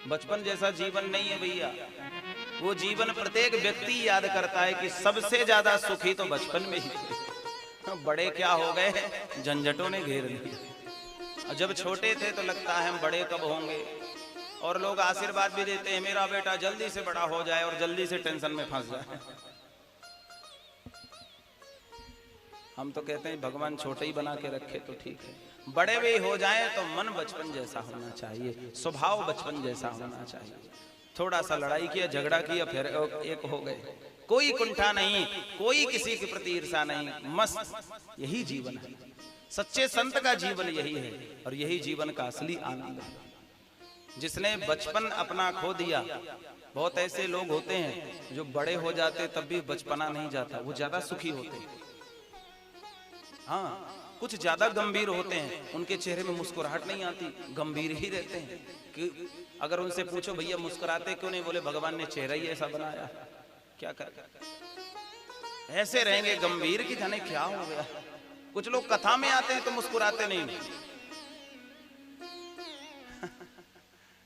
बचपन जैसा जीवन नहीं है भैया। वो जीवन प्रत्येक व्यक्ति याद करता है कि सबसे ज्यादा सुखी तो बचपन में ही थे। बड़े क्या हो गए, झंझटों ने घेर लिया। जब छोटे थे तो लगता है हम बड़े कब होंगे, और लोग आशीर्वाद भी देते हैं मेरा बेटा जल्दी से बड़ा हो जाए और जल्दी से टेंशन में फंस जाए। हम तो कहते हैं भगवान छोटे ही बना के रखे तो ठीक है, बड़े भी हो जाए तो मन बचपन जैसा होना चाहिए, स्वभाव बचपन जैसा होना चाहिए। थोड़ा सा लड़ाई किया, झगड़ा किया, फिर एक हो गए, कोई कुंठा नहीं, कोई किसी के प्रति ईर्षा नहीं, मस्त। यही जीवन है, सच्चे संत का जीवन यही है, और यही जीवन का असली आनंद है। जिसने बचपन अपना खो दिया, बहुत ऐसे लोग होते हैं जो बड़े हो जाते तब भी बचपना नहीं जाता, वो ज्यादा सुखी होते हैं। हाँ, कुछ ज्यादा गंभीर होते हैं, उनके चेहरे में मुस्कुराहट नहीं आती, गंभीर ही रहते हैं। कि अगर उनसे पूछो भैया मुस्कुराते क्यों नहीं, बोले भगवान ने चेहरा ही ऐसा बनाया, क्या कर ऐसे रहेंगे गंभीर की जाने क्या हो गया। कुछ लोग कथा में आते हैं तो मुस्कुराते नहीं।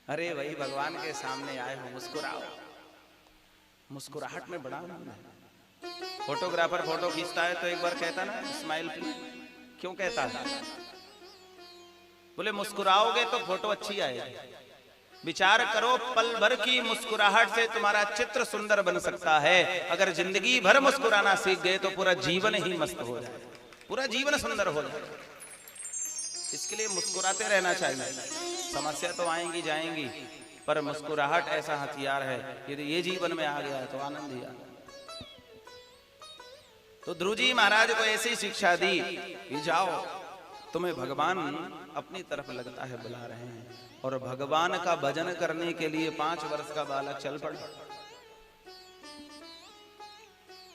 अरे भाई भगवान के सामने आए हो, मुस्कुराओ। मुस्कुराहट में बड़ा आनंद है। फोटोग्राफर फोटो खींचता है तो एक बार कहता ना स्माइल प्लीज, क्यों कहता है? बोले मुस्कुराओगे तो फोटो अच्छी आएगी। विचार करो, पल भर की मुस्कुराहट से तुम्हारा चित्र सुंदर बन सकता है। अगर जिंदगी भर मुस्कुराना सीख गए तो पूरा जीवन ही मस्त हो जाए, पूरा जीवन सुंदर हो जाए। इसके लिए मुस्कुराते रहना चाहिए। समस्या तो आएंगी जाएंगी, पर मुस्कुराहट ऐसा हथियार है, यदि ये जीवन में आ गया तो आनंद ही आनंद। तो ध्रुव जी महाराज को ऐसी शिक्षा दी कि जाओ, तुम्हें भगवान अपनी तरफ लगता है बुला रहे हैं, और भगवान का भजन करने के लिए 5 वर्ष का बालक चल पड़ा।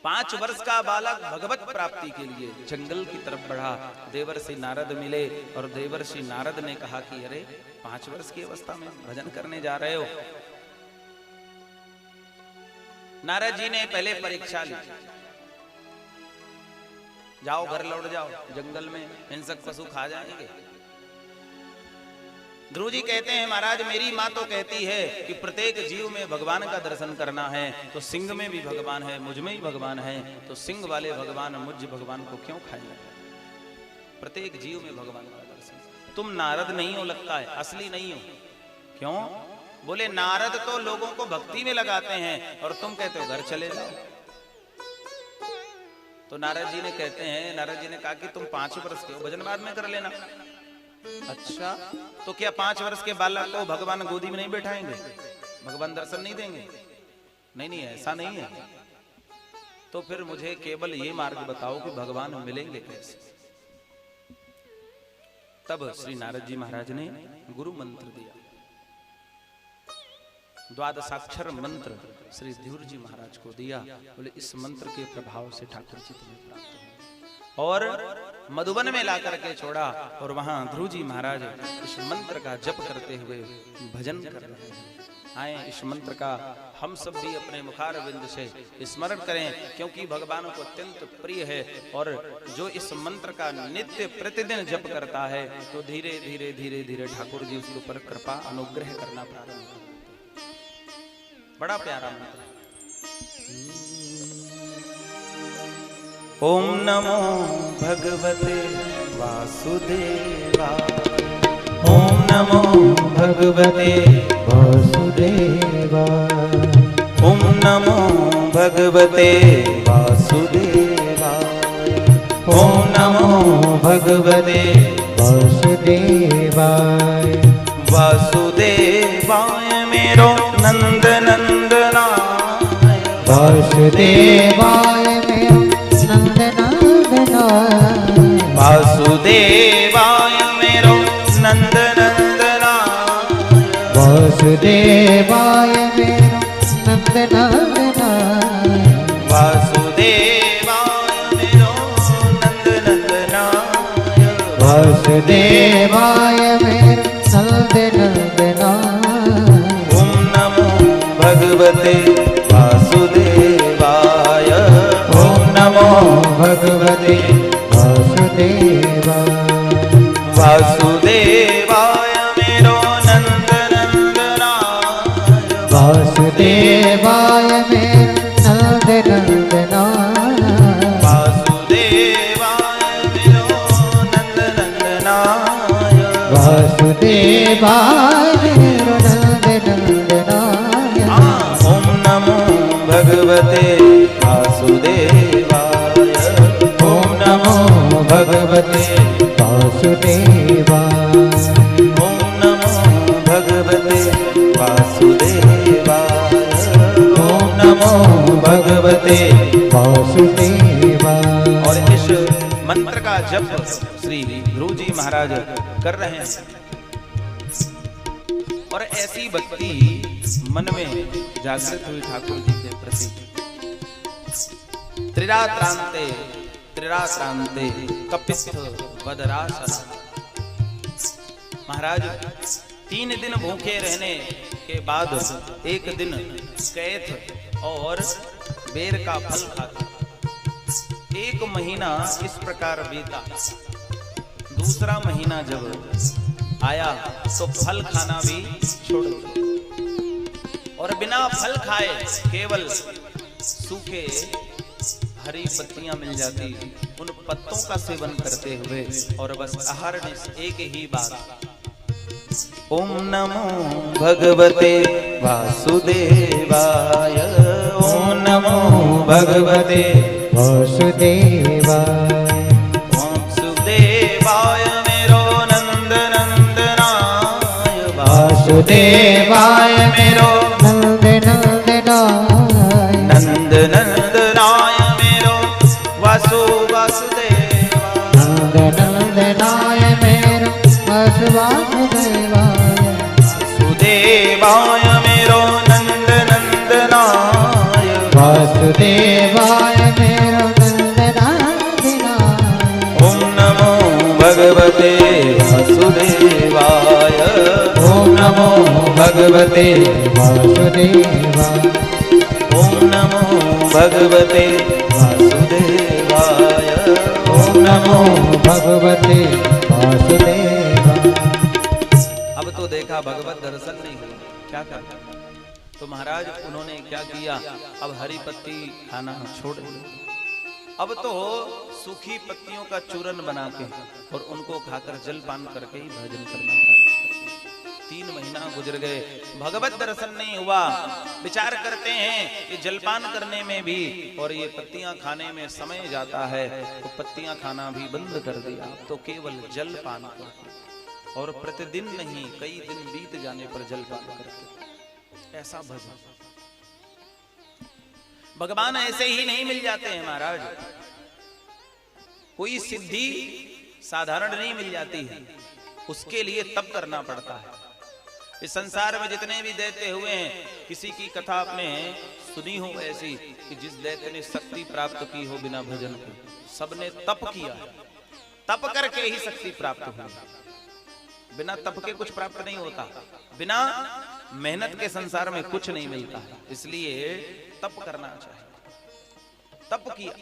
5 वर्ष का बालक भगवत प्राप्ति के लिए जंगल की तरफ बढ़ा। देवर्षि नारद मिले, और देवर्षि नारद ने कहा कि अरे 5 वर्ष की अवस्था में भजन करने जा रहे हो। नारद जी ने पहले परीक्षा ली, जाओ घर लौट जाओ, जंगल में हिंसक पशु खा जाएंगे। ध्रुव जी कहते हैं महाराज मेरी माँ तो कहती है कि प्रत्येक जीव में भगवान का दर्शन करना है, तो सिंह में भी भगवान है, मुझ में ही भगवान है, तो सिंह वाले भगवान मुझ भगवान को क्यों खाएंगे? प्रत्येक जीव में भगवान का दर्शन। तुम नारद नहीं हो, लगता है असली नहीं हो। क्यों? बोले नारद तो लोगों को भक्ति में लगाते हैं, और तुम कहते हो घर चले जाओ। तो नारद जी ने कहते हैं, नारद जी ने कहा कि तुम 5 वर्ष के हो, भजन बाद में कर लेना। अच्छा, तो क्या 5 वर्ष के बालक को भगवान गोदी में नहीं बैठाएंगे? भगवान दर्शन नहीं देंगे? नहीं नहीं, ऐसा नहीं है। तो फिर मुझे केवल ये मार्ग बताओ कि भगवान मिलेंगे कैसे? तब श्री नारद जी महाराज ने गुरु मंत्र दिया, 12 मंत्र श्री ध्रुव जी महाराज को दिया। बोले इस मंत्र के प्रभाव से ठाकुर जी तुम्हें प्राप्त हो, और मधुबन में ला करके छोड़ा, और वहां ध्रुव जी महाराज इस मंत्र का जप करते हुए भजन कर रहे हैं। आए इस मंत्र का हम सब भी अपने मुखारविंद से स्मरण करें, क्योंकि भगवान को अत्यंत प्रिय है। और जो इस मंत्र का नित्य प्रतिदिन जप करता है तो धीरे धीरे धीरे धीरे ठाकुर जी उसके ऊपर कृपा अनुग्रह करना प्रारंभ करते हैं। बड़ा प्यारा मंत्र है। ओम नमो भगवते वासुदेवाय, ओम नमो भगवते वासुदेवाय, ओम नमो भगवते वासुदेवाय, ओम नमो भगवते वासुदेवाय। वासुदेवाय मेरो नंद नंदनाय, वासुदेवाय मेरो नंद नंदनाय, वासुदेवाय मेरो नंद नंदनाय, वासुदेवाय मेरो नंद नंदनाय, वासुदेवाय मेरो नंद नंदनाय, वासुदेवाय मेरो नंद नंदनाय। ओम नमो भगवते वासुदेवाय, ओम नमो भगवते वासुदेवाय, वासुदेवाय मेरो नंद वासुदेवाय मेरो नंद नंदनाय वासुदेवाय मेरो नंद नंदनाय वासुदेवाय मेरो नंद नंदनाय ओम नमो भगवते वासुदेवाय ओम नमो भगवते वासुदेवाय ओम नमो भगवते वासुदेवाय ओम नमो भगवते वासुदेवाय। और इस मंत्र का जप श्री ध्रुव जी महाराज कर रहे हैं और ऐसी भक्ति मन में जागृत हुई ठाकुर जी के प्रति। त्रिरात्रांते त्रिरात्रांते कपिस्थ वदरासन। महाराज 3 दिन भूखे रहने के बाद एक दिन कैथ और बेर का फल खाते। 1 महीना इस प्रकार बीता। दूसरा महीना जब आया तो फल खाना भी छोड़ दिया और बिना फल खाए केवल सूखे हरी पत्तियां मिल जाती, उन पत्तों का सेवन करते हुए और बस आहार में एक ही बात, ओम नमो भगवते वासुदेवाय ओम नमो भगवते वासुदेवाय वासुदेवाय मेरो नंद नंदनाय वासुदेवाय मेरो नंद नंदनाय नंद नंदनाय मेरो वासु वासुदेवाय नंद नंदनाय मेरो वासु वासुदेवाय वासुदेवाय मेरो नंद नंदनाय वासुदेवाय मेरो नंद नंदनाय ओम नमो भगवते वासुदेवाय ओम नमो भगवते वासुदेवाय ओम नमो भगवते वासुदेवाय ओम नमो भगवते वासुदेवाय। अब तो देखा भगवत दर्शन नहीं हुआ, क्या करना। तो महाराज उन्होंने क्या किया, अब हरी पत्ती खाना छोड़ दिया। अब तो सूखी पत्तियों का चूरन बना के और उनको खाकर जलपान करके ही भजन करना प्रारंभ कर दिया। 3 महीना गुजर गए, भगवत दर्शन नहीं हुआ। विचार करते हैं कि जलपान करने में भी और ये पत्तियां खाने में समय जाता है, तो पत्तियां खाना भी बंद कर दिया, तो केवल जलपान करते और प्रतिदिन नहीं कई दिन बीत जाने पर जलपान करते। ऐसा भजन भगवान ऐसे ही नहीं मिल जाते हैं महाराज। कोई सिद्धि साधारण नहीं मिल जाती है, उसके लिए तप करना पड़ता है। इस संसार में जितने भी दैत्य हुए हैं, किसी की कथा आपने सुनी हो ऐसी कि जिस दैत्य ने शक्ति प्राप्त की हो बिना भजन के, सबने तप किया, तप करके ही शक्ति प्राप्त हुई। बिना तप के कुछ प्राप्त नहीं होता, बिना मेहनत के संसार में कुछ नहीं मिलता है। इसलिए तप करना चाहिए। तप किया,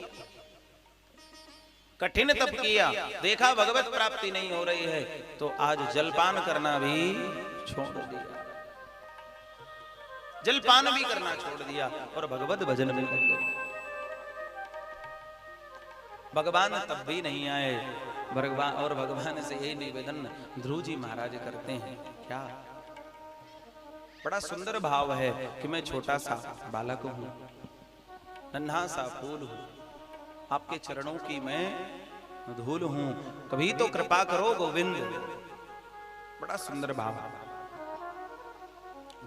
कठिन तप किया, देखा भगवत प्राप्ति नहीं हो रही है, तो आज जलपान करना भी छोड़ दिया, जलपान भी करना छोड़ दिया और भगवत भजन में लग गए। भगवान तब भी नहीं आए। भगवान और भगवान से यही निवेदन ध्रुव जी महाराज करते हैं। क्या बड़ा सुंदर भाव है कि मैं छोटा सा बालक हूं, नन्हा सा फूल हूं, आपके चरणों की मैं धूल हूं, कभी तो कृपा करो गोविंद। बड़ा सुंदर भाव है।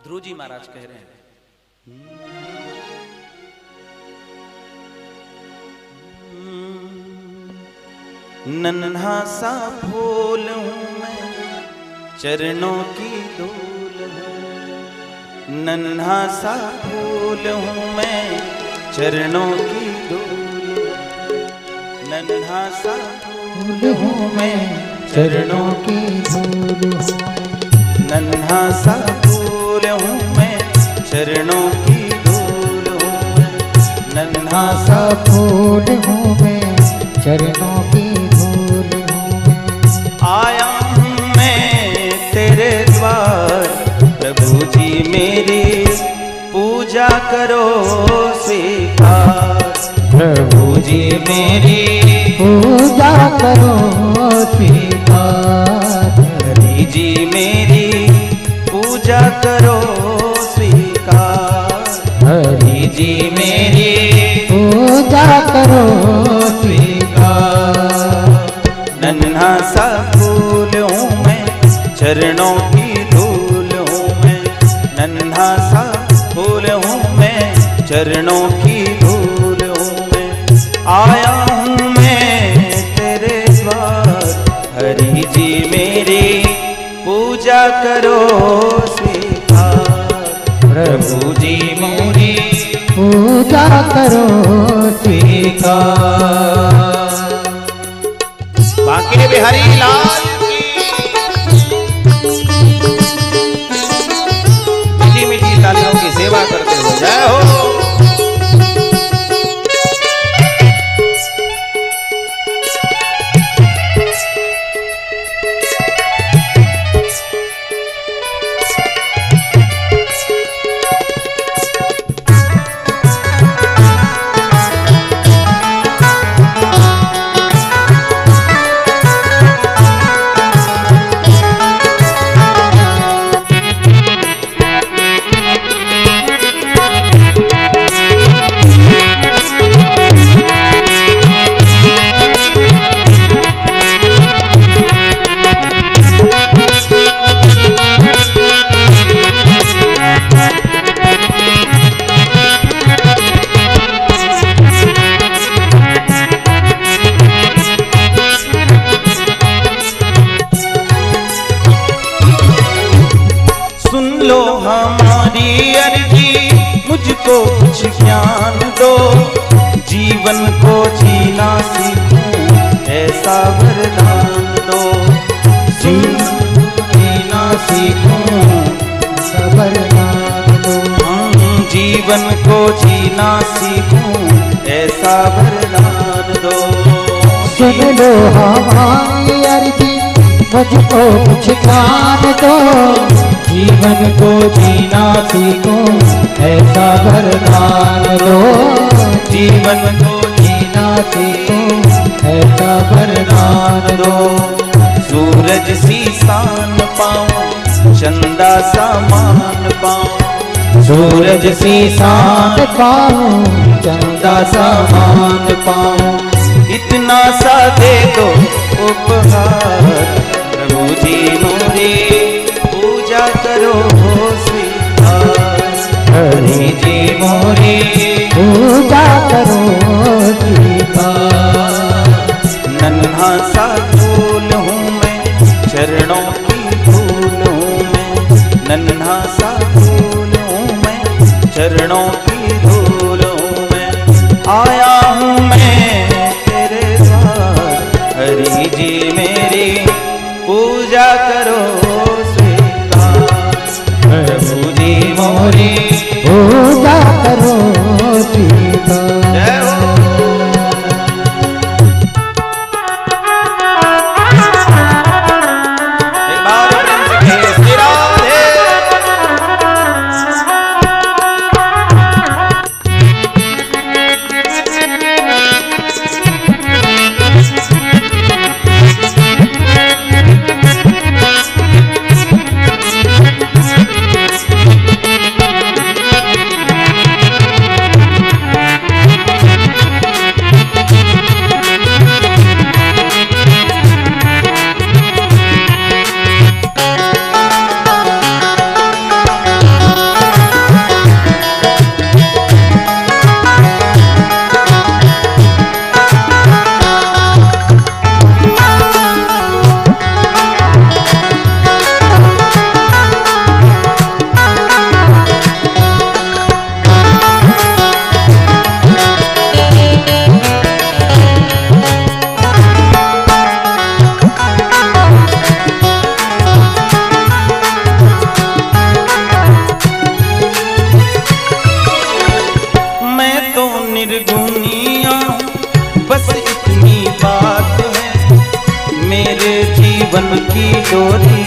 ध्रुव जी महाराज कह रहे हैं, नन्हा सा फूल हूं मैं, चरणों की धूल हूं, नन्हा सा फूल हूं मैं, चरणों की धूल, नन्हा सा फूल हूँ मैं चरणों की धूल हूँ, नन्हा सा फूल हूँ मैं, चरणों की धूल हूँ, नन्हा सा फूल हूँ मैं चरणों की धूल हूँ। आया हूँ मैं तेरे द्वार, प्रभु जी मेरी पूज करो स्वीकार। प्रभु जी मेरी पूजा करो स्वीकार। हरि जी मेरी पूजा करो स्वीकार। हरि जी मेरी पूजा करो स्वीकार। नन्हा सा फूल हूँ मैं, चरणों की धूल हूँ मैं। नन्हा सा फूल हूँ मैं, चरणों की धूल हूँ मैं। आया हूँ मैं तेरे द्वार। हरि जी मेरी पूजा करो स्वीकार। प्रभु जी मोरी पूजा करो स्वीकार। बांके बिहारी लाल की मीठी मीठी तालियों की सेवा करते हुए जय हो। हमारी अर्जी मुझको कुछ ज्ञान दो। जीवन को जीना सीखूं ऐसा वरदान दो। जीना सीखूं ऐसा वरदान दो। जीवन को जीना सीखूं ऐसा वरदान दो। सुन लो हमारी अर्जी मुझको कुछ ज्ञान दो। जीवन को जीना सीखूं ऐसा वरदान दो। जीवन को जीना सीखूं ऐसा वरदान दो। सूरज सी शान पाऊं, चंदा सा मान पाऊं। सूरज सी शान पाऊं, चंदा सा मान पाऊं। इतना सा दे दो उपहार। प्रभु जी मोरी पूजा करो स्वीकार। हरि जी मोरी पूजा करो स्वीकार। नन्हा सा फूल हूँ मैं, चरणों की धूल हूँ मैं। नन्हा सा फूल हूँ मैं, चरणों की धूल हूँ मैं। आया हूँ मैं तेरे द्वार। हरि जी मेरी पूजा करो स्वीकार। प्रभु जी मोरी पूजा करो स्वीकार। जय हो। एक बार प्रेम से कहिए श्री राधे। निर्गुनिया बस इतनी बात है। मेरे जीवन की डोरी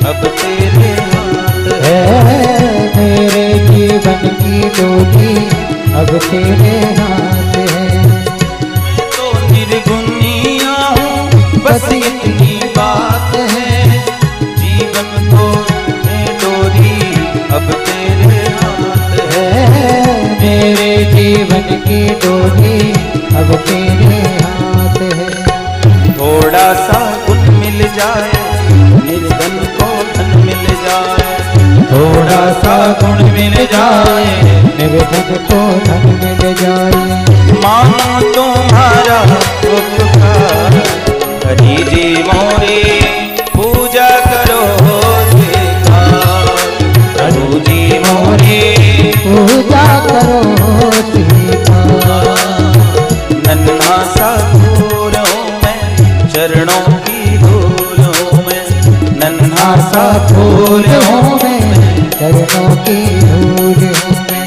अब तेरे हाथ है। मेरे जीवन की डोरी की डोली अब तेरे हाथ है। थोड़ा सा गुण मिल जाए निर्धन को धन मिल जाए, थोड़ा सा गुण मिल जाए निर्धन को धन मिल जाए। मानो तुम्हारा उपकार हरि जी मोरे पूजा करो स्वीकार, प्रभु जी मोरे पूजा करो स्वीकार। नन्हा सा फूल हूँ मैं चरणों की धूल हूँ मैं, नन्हा सा फूल हूँ मैं चरणों की धूल हूँ मैं।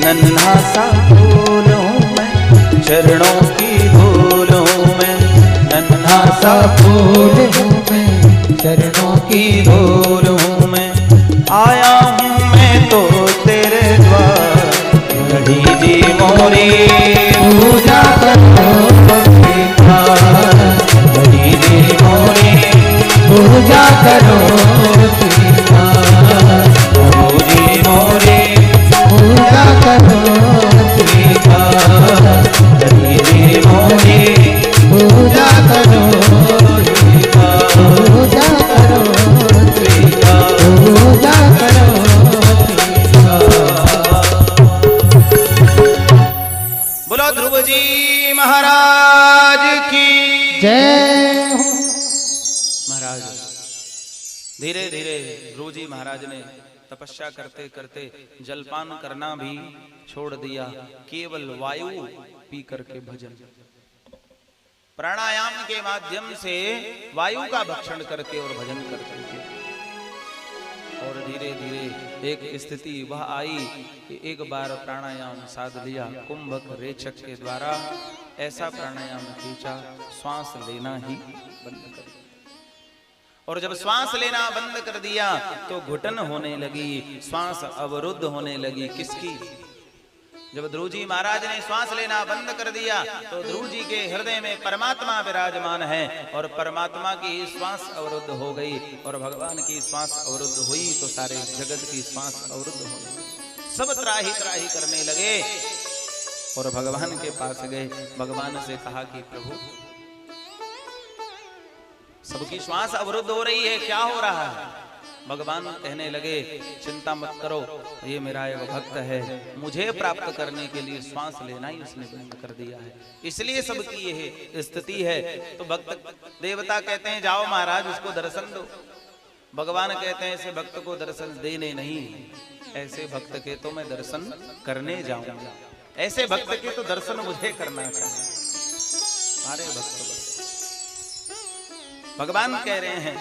नन्हा सा फूल हूँ मैं चरणों की धूल हूँ मैं, नन्हा सा फूल हूँ मैं चरणों की धूल हूँ मैं। आया हूँ मैं तो तेरे द्वार हरि जी मोरे पूजा करो स्वीकार। हरि जी मोरे पूजा करो स्वीकार। प्रभु जी मोरे पूजा करो स्वीकार। हरि जी मोरे पूजा करो स्वीकार। पूजा करो स्वीकार। पूजा करो बोलो ध्रुव जी महाराज की जय हो। महाराज धीरे धीरे ध्रुव जी महाराज ने तपस्या करते करते जलपान करना भी छोड़ दिया, केवल वायु पी करके भजन, प्राणायाम के माध्यम से वायु का भक्षण करके और भजन करते थे। और धीरे धीरे एक स्थिति वह आई कि एक बार प्राणायाम साध लिया, कुंभक रेचक के द्वारा ऐसा प्राणायाम खींचा, श्वास लेना ही बंद कर दिया। और जब श्वास लेना बंद कर दिया तो घुटन होने लगी, श्वास अवरुद्ध होने लगी। किसकी? जब ध्रुव जी महाराज ने श्वास लेना बंद कर दिया तो ध्रुव जी के हृदय में परमात्मा विराजमान है और परमात्मा की श्वास अवरुद्ध हो गई और भगवान की श्वास अवरुद्ध हुई तो सारे जगत की श्वास अवरुद्ध हो गई। सब त्राही त्राही करने लगे और भगवान के पास गए, भगवान से कहा कि प्रभु सबकी श्वास अवरुद्ध हो रही है, क्या हो रहा है? भगवान कहने लगे चिंता मत करो, ये मेरा एक भक्त है, मुझे प्राप्त करने के लिए श्वास लेना ही उसने बंद कर दिया है, इसलिए सबकी यह स्थिति है। तो भक्त देवता कहते हैं जाओ महाराज उसको दर्शन दो। भगवान कहते हैं ऐसे भक्त को दर्शन देने नहीं, ऐसे भक्त के तो मैं दर्शन करने जाऊंगा, ऐसे भक्त के तो दर्शन मुझे करना चाहिए। सारे भक्त बस भगवान कह रहे हैं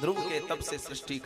ध्रुव के तप से सृष्टि